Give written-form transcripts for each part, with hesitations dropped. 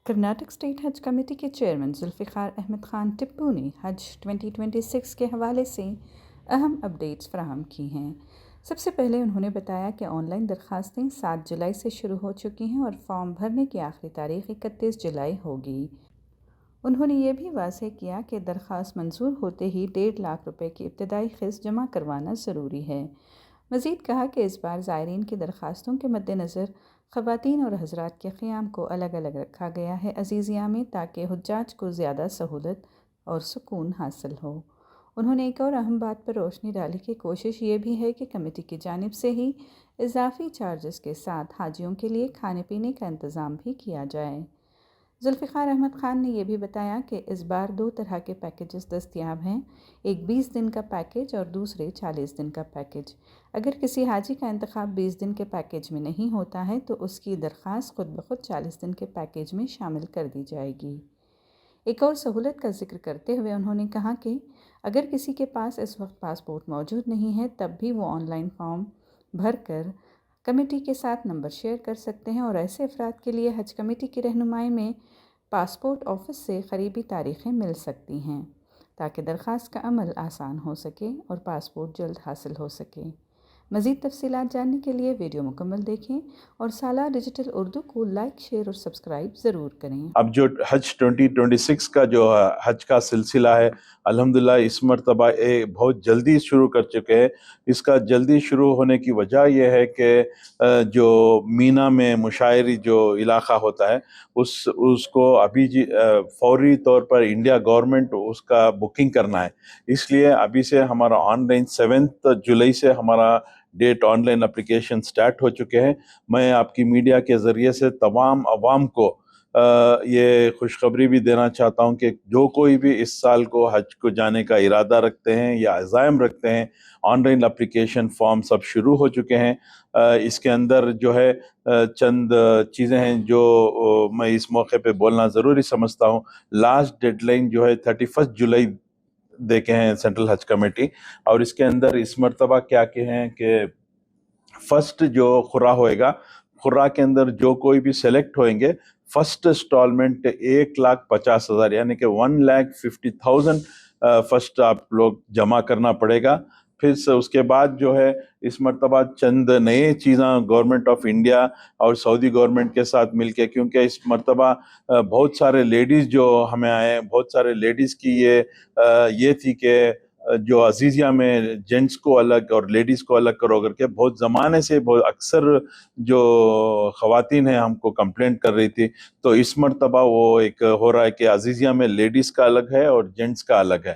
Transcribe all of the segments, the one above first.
Karnataka state حج committee کے chairman Zulfiqar Ahmad Khan Tipu نے حج 2026 کے حوالے سے اہم اپڈیٹس فراہم کی ہیں۔ سب سے پہلے انہوں نے بتایا کہ آن لائن درخواستیں 7 جولائی سے شروع ہو چکی ہیں اور فارم بھرنے کی آخری تاریخ 31 جولائی ہوگی۔ انہوں نے یہ بھی واضح کیا کہ درخواست منظور ہوتے ہی 1.5 لاکھ روپے کی ابتدائی قسط جمع کروانا ضروری ہے۔ مزید کہا کہ اس بار زائرین کی درخواستوں کے مد نظر خواتین اور حضرات کے قیام کو الگ الگ رکھا گیا ہے عزیزیہ میں، تاکہ حجاج کو زیادہ سہولت اور سکون حاصل ہو۔ انہوں نے ایک اور اہم بات پر روشنی ڈالی کہ کوشش یہ بھی ہے کہ کمیٹی کی جانب سے ہی اضافی چارجز کے ساتھ حاجیوں کے لیے کھانے پینے کا انتظام بھی کیا جائے۔ ذوالفقار احمد خان نے یہ بھی بتایا کہ اس بار 2 طرح کے پیکیجز دستیاب ہیں، ایک 20 دن کا پیکیج اور دوسرے 40 دن کا پیکیج۔ اگر کسی حاجی کا انتخاب 20 دن کے پیکیج میں نہیں ہوتا ہے تو اس کی درخواست خود بخود 40 دن کے پیکیج میں شامل کر دی جائے گی۔ ایک اور سہولت کا ذکر کرتے ہوئے انہوں نے کہا کہ اگر کسی کے پاس اس وقت پاسپورٹ موجود نہیں ہے تب بھی وہ آن لائن فارم بھر کر کمیٹی کے ساتھ نمبر شیئر کر سکتے ہیں، اور ایسے افراد کے لیے حج کمیٹی کی رہنمائی میں پاسپورٹ آفس سے قریبی تاریخیں مل سکتی ہیں تاکہ درخواست کا عمل آسان ہو سکے اور پاسپورٹ جلد حاصل ہو سکے۔ مزید تفصیلات جاننے کے لیے ویڈیو مکمل دیکھیں اور سالہ ڈیجیٹل اردو کو لائک، شیئر اور سبسکرائب ضرور کریں۔ اب جو حج 2026 کا جو حج کا سلسلہ ہے، الحمدللہ اس مرتبہ بہت جلدی شروع کر چکے ہیں۔ اس کا جلدی شروع ہونے کی وجہ یہ ہے کہ جو مینا میں مشاعری جو علاقہ ہوتا ہے اس کو ابھی فوری طور پر انڈیا گورنمنٹ اس کا بکنگ کرنا ہے، اس لیے ابھی سے ہمارا آن لائن 7 جولائی سے ہمارا ڈیٹ آن لائن اپلیکیشن سٹارٹ ہو چکے ہیں۔ میں آپ کی میڈیا کے ذریعے سے تمام عوام کو یہ خوشخبری بھی دینا چاہتا ہوں کہ جو کوئی بھی اس سال کو حج کو جانے کا ارادہ رکھتے ہیں یا عزائم رکھتے ہیں، آن لائن اپلیکیشن فارم سب شروع ہو چکے ہیں۔ اس کے اندر جو ہے چند چیزیں ہیں جو میں اس موقع پہ بولنا ضروری سمجھتا ہوں۔ لاسٹ ڈیڈ لائن جو ہے 31 جولائی دیکھے ہیں سینٹرل حج کمیٹی، اور اس کے اندر اس مرتبہ کیا کہ ہیں کہ فرسٹ جو خرا ہوئے گا، خرا کے اندر جو کوئی بھی سلیکٹ ہوئیں گے، فرسٹ انسٹالمنٹ 1,50,000 یعنی کہ 1,50,000 فرسٹ آپ لوگ جمع کرنا پڑے گا۔ پھر اس کے بعد جو ہے اس مرتبہ چند نئے چیزاں گورنمنٹ آف انڈیا اور سعودی گورنمنٹ کے ساتھ مل کے، کیونکہ اس مرتبہ بہت سارے لیڈیز جو ہمیں آئے، بہت سارے لیڈیز کی یہ تھی کہ جو عزیزیہ میں جینٹس کو الگ اور لیڈیز کو الگ کرو کر کے بہت زمانے سے اکثر جو خواتین ہیں ہم کو کمپلینٹ کر رہی تھی، تو اس مرتبہ وہ ایک ہو رہا ہے کہ عزیزیہ میں لیڈیز کا الگ ہے اور جینٹس کا الگ ہے،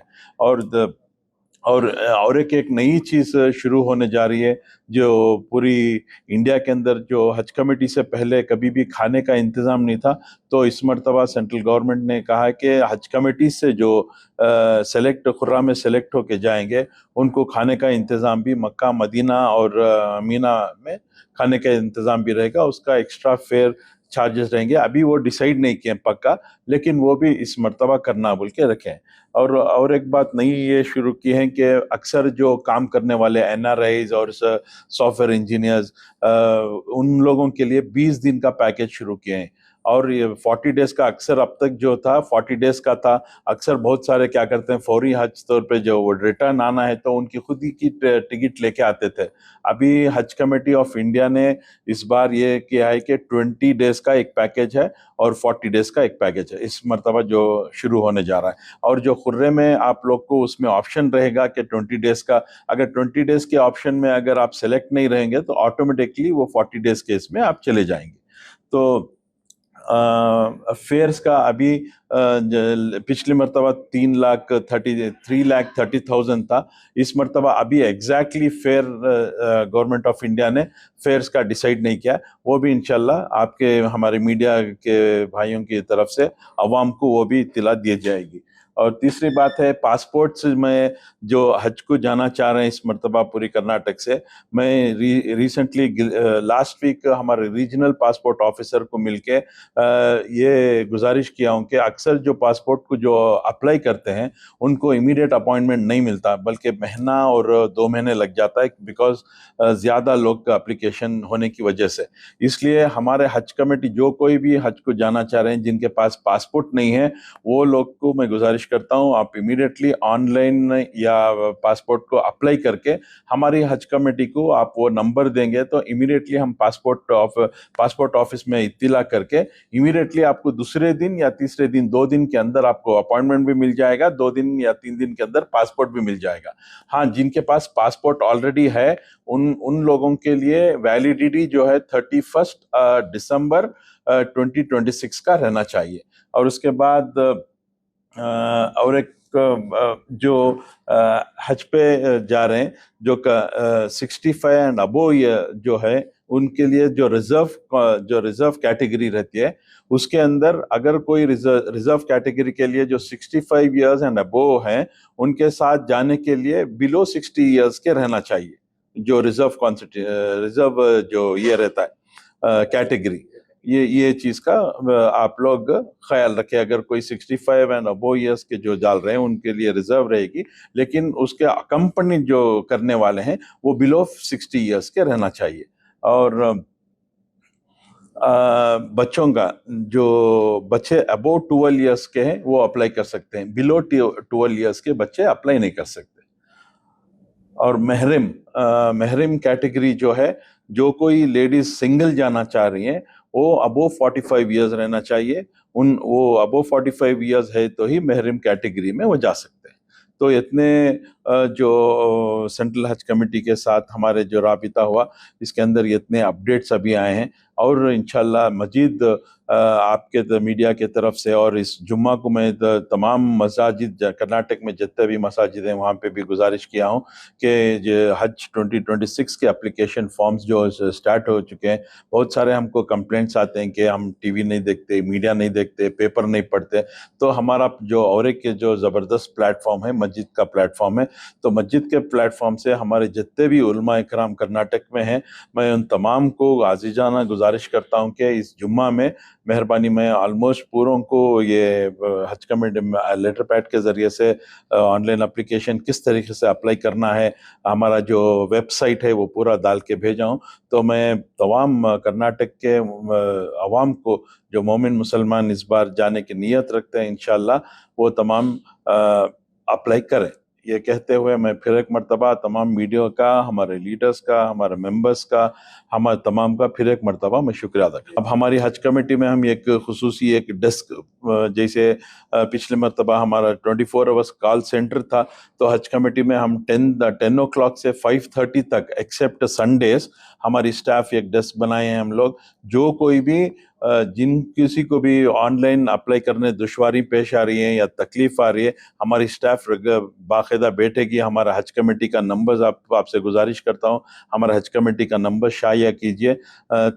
اور ایک نئی چیز شروع ہونے جا رہی ہے جو پوری انڈیا کے اندر جو حج کمیٹی سے پہلے کبھی بھی کھانے کا انتظام نہیں تھا، تو اس مرتبہ سینٹرل گورنمنٹ نے کہا کہ حج کمیٹی سے جو خرہ میں سلیکٹ ہو کے جائیں گے ان کو کھانے کا انتظام بھی مکہ، مدینہ اور مینا میں کھانے کا انتظام بھی رہے گا، اس کا ایکسٹرا فیئر چارجز رہیں گے۔ ابھی وہ ڈیسائیڈ نہیں کیے پکا، لیکن وہ بھی اس مرتبہ کرنا بول کے رکھیں۔ اور ایک بات نئی یہ شروع کی ہے کہ اکثر جو کام کرنے والے NRIs اور سافٹ ویئر انجینئرز، ان لوگوں کے لیے 20 دن کا پیکیج شروع کیے ہیں، اور یہ 40 ڈیز کا اکثر اب تک جو تھا 40 ڈیز کا تھا۔ اکثر بہت سارے کیا کرتے ہیں فوری حج طور پہ جو وہ ریٹرن آنا ہے تو ان کی خود ہی کی ٹکٹ لے کے آتے تھے۔ ابھی حج کمیٹی آف انڈیا نے اس بار یہ کیا ہے کہ 20 ڈیز کا ایک پیکیج ہے اور 40 ڈیز کا ایک پیکیج ہے اس مرتبہ جو شروع ہونے جا رہا ہے۔ اور جو خرے میں آپ لوگ کو اس میں آپشن رہے گا کہ 20 ڈیز کا، اگر 20 ڈیز کے آپشن میں اگر آپ سلیکٹ نہیں رہیں گے تو آٹومیٹکلی وہ 40 ڈیز کے اس میں آپ چلے جائیں گے۔ تو فیئرز کا ابھی پچھلی مرتبہ 3,30,000 تھا، اس مرتبہ ابھی exactly fare government of India نے فیئرز کا ڈیسائیڈ نہیں کیا، وہ بھی انشاءاللہ آپ کے ہمارے میڈیا کے بھائیوں کی طرف سے عوام کو وہ بھی اطلاع دی جائے گی۔ اور تیسری بات ہے پاسپورٹس میں جو حج کو جانا چاہ رہے ہیں اس مرتبہ پوری کرناٹک سے، میں ریسنٹلی لاسٹ ویک ہمارے ریجنل پاسپورٹ آفیسر کو مل کے یہ گزارش کیا ہوں کہ اکثر جو پاسپورٹ کو جو اپلائی کرتے ہیں ان کو امیڈیٹ اپوائنٹمنٹ نہیں ملتا، بلکہ مہینہ اور 2 مہینے لگ جاتا ہے، بیکاز زیادہ لوگ کا اپلیکیشن ہونے کی وجہ سے۔ اس لیے ہمارے حج کمیٹی جو کوئی بھی حج کو جانا چاہ رہے ہیں جن کے پاس پاسپورٹ نہیں ہے، وہ لوگ کو میں گزارش کرتا ہوں آپ امیڈیٹلی آن لائن یا پاسپورٹ کو اپلائی کر کے ہماری حج کمیٹی کو آپ وہ نمبر دیں گے تو امیڈیٹلی ہم پاسپورٹ آفس میں اطلاع کر کے امیڈیٹلی آپ کو دوسرے دن یا تیسرے دن 2 دن کے اندر آپ کو اپوائنٹمنٹ بھی مل جائے گا، 2 دن یا 3 دن کے اندر پاسپورٹ بھی مل جائے گا۔ ہاں، جن کے پاس پاسپورٹ آلریڈی ہے ان لوگوں کے لیے ویلیڈیٹی جو ہے 31 دسمبر 2026 کا رہنا چاہیے، اور اس کے بعد اور ایک جو حج پہ جا رہے ہیں جو 65 اینڈ ابو جو ہے ان کے لیے جو ریزرو کیٹیگری رہتی ہے اس کے اندر اگر کوئی ریزرو کیٹیگری کے لیے جو 65 ایئرز اینڈ ابو ہیں ان کے ساتھ جانے کے لیے بلو 60 ایئرز کے رہنا چاہیے، جو ریزرو جو یہ رہتا ہے کیٹیگری، یہ چیز کا آپ لوگ خیال رکھیں۔ اگر کوئی 65 اینڈ ابو ایئرس کے جو ڈال رہے ہیں ان کے لیے ریزرو رہے گی، لیکن اس کے اکمپنی جو کرنے والے ہیں وہ بلو 60 ایئرس کے رہنا چاہیے۔ اور بچوں کا جو بچے ابو 12 ایئرس کے ہیں وہ اپلائی کر سکتے ہیں، بلو 12 ایئرس کے بچے اپلائی نہیں کر سکتے۔ اور محرم کیٹیگری جو ہے، جو کوئی لیڈیز سنگل جانا چاہ رہی ہیں وہ ابو 45 ایئرز رہنا چاہیے، وہ ابو 45 ایئرز ہے تو ہی محرم کیٹیگری میں وہ جا سکتے ہیں۔ تو اتنے جو سینٹرل حج کمیٹی کے ساتھ ہمارے جو رابطہ ہوا اس کے اندر اتنے اپڈیٹس ابھی آئے ہیں، اور انشاءاللہ مزید آپ کے میڈیا کے طرف سے، اور اس جمعہ کو میں تمام مساجد کرناٹک میں جتنے بھی مساجد ہیں وہاں پہ بھی گزارش کیا ہوں کہ حج 2026 کے اپلیکیشن فارمز جو سٹارٹ ہو چکے ہیں۔ بہت سارے ہم کو کمپلینٹس آتے ہیں کہ ہم ٹی وی نہیں دیکھتے، میڈیا نہیں دیکھتے، پیپر نہیں پڑھتے، تو ہمارا جو اور ایک جو زبردست پلیٹ فارم ہے مسجد کا پلیٹ فارم ہے، تو مسجد کے پلیٹ فارم سے ہمارے جتنے بھی علماء اکرام کرناٹک میں ہیں میں ان تمام کو عزیزانہ گزارش کرتا ہوں کہ اس جمعہ میں مہربانی میں آلموسٹ پوروں کو یہ حج کمیٹی لیٹر پیڈ کے ذریعے سے آن لائن اپلیکیشن کس طریقے سے اپلائی کرنا ہے ہمارا جو ویب سائٹ ہے وہ پورا ڈال کے بھیجا ہوں۔ تو میں تمام کرناٹک کے عوام کو جو مومن مسلمان اس بار جانے کی نیت رکھتے ہیں انشاءاللہ وہ تمام اپلائی کریں۔ یہ کہتے ہوئے میں پھر ایک مرتبہ تمام میڈیا کا، ہمارے لیڈرز کا، ہمارے ممبرز کا، ہمارے تمام کا پھر ایک مرتبہ میں شکریہ ادا کرتا ہوں۔ اب ہماری حج کمیٹی میں ہم ایک خصوصی ایک ڈیسک، جیسے پچھلے مرتبہ ہمارا 24 آورس کال سینٹر تھا، تو حج کمیٹی میں ہم 10 o'clock سے 5:30 تک ایکسیپٹ سنڈیز ہماری سٹاف ایک ڈیسک بنائے ہیں ہم لوگ، جو کوئی بھی جن کسی کو بھی آن لائن اپلائی کرنے دشواری پیش آ رہی ہے یا تکلیف آ رہی ہے، ہماری سٹاف باقاعدہ بیٹھے گی۔ ہمارا حج کمیٹی کا نمبر آپ سے گزارش کرتا ہوں، ہمارا حج کمیٹی کا نمبر شائع کیجئے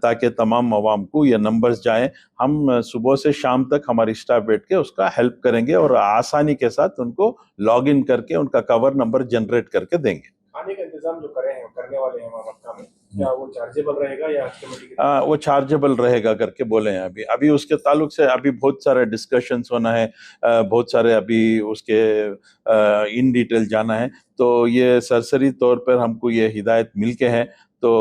تاکہ تمام عوام کو یہ نمبرز جائیں۔ ہم صبح سے شام تک ہماری سٹاف بیٹھ کے اس کا ہیلپ کریں گے اور آسانی کے ساتھ ان کو لاگ ان کر کے ان کا کور نمبر جنریٹ کر کے دیں گے۔ کھانے کا انتظام جو کرنے والے ہیں مکہ میں، کیا وہ چارجیبل رہے گا یا وہ چارجیبل رہے گا کر کے بولے ہیں۔ ابھی اس کے تعلق سے ابھی بہت سارے ڈسکشنز ہونا ہے، بہت سارے ابھی اس کے ان ڈیٹیل جانا ہے، تو یہ سرسری طور پر ہم کو یہ ہدایت مل کے ہے۔ تو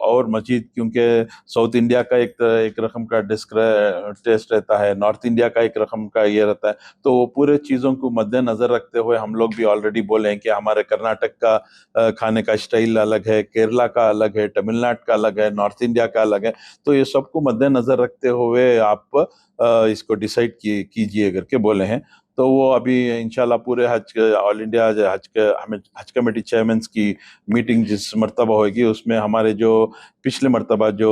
اور مزید کیونکہ ساؤتھ انڈیا کا ایک رقم کا ٹیسٹ رہتا ہے، نارتھ انڈیا کا ایک رقم کا یہ رہتا ہے، تو وہ پورے چیزوں کو مد نظر رکھتے ہوئے ہم لوگ بھی آلریڈی بولے ہیں کہ ہمارے کرناٹک کا کھانے کا اسٹائل الگ ہے، کیرلا کا الگ ہے، تمل ناڈو کا الگ ہے، نارتھ انڈیا کا الگ ہے، تو یہ سب کو مد نظر رکھتے ہوئے آپ اس کو ڈیسائیڈ کیجئے کر کے بولے ہیں۔ تو وہ ابھی انشاءاللہ پورے آل انڈیا حج کمیٹی چیئرمینس کی میٹنگ جس مرتبہ ہوئے گی اس میں ہمارے جو پچھلے مرتبہ جو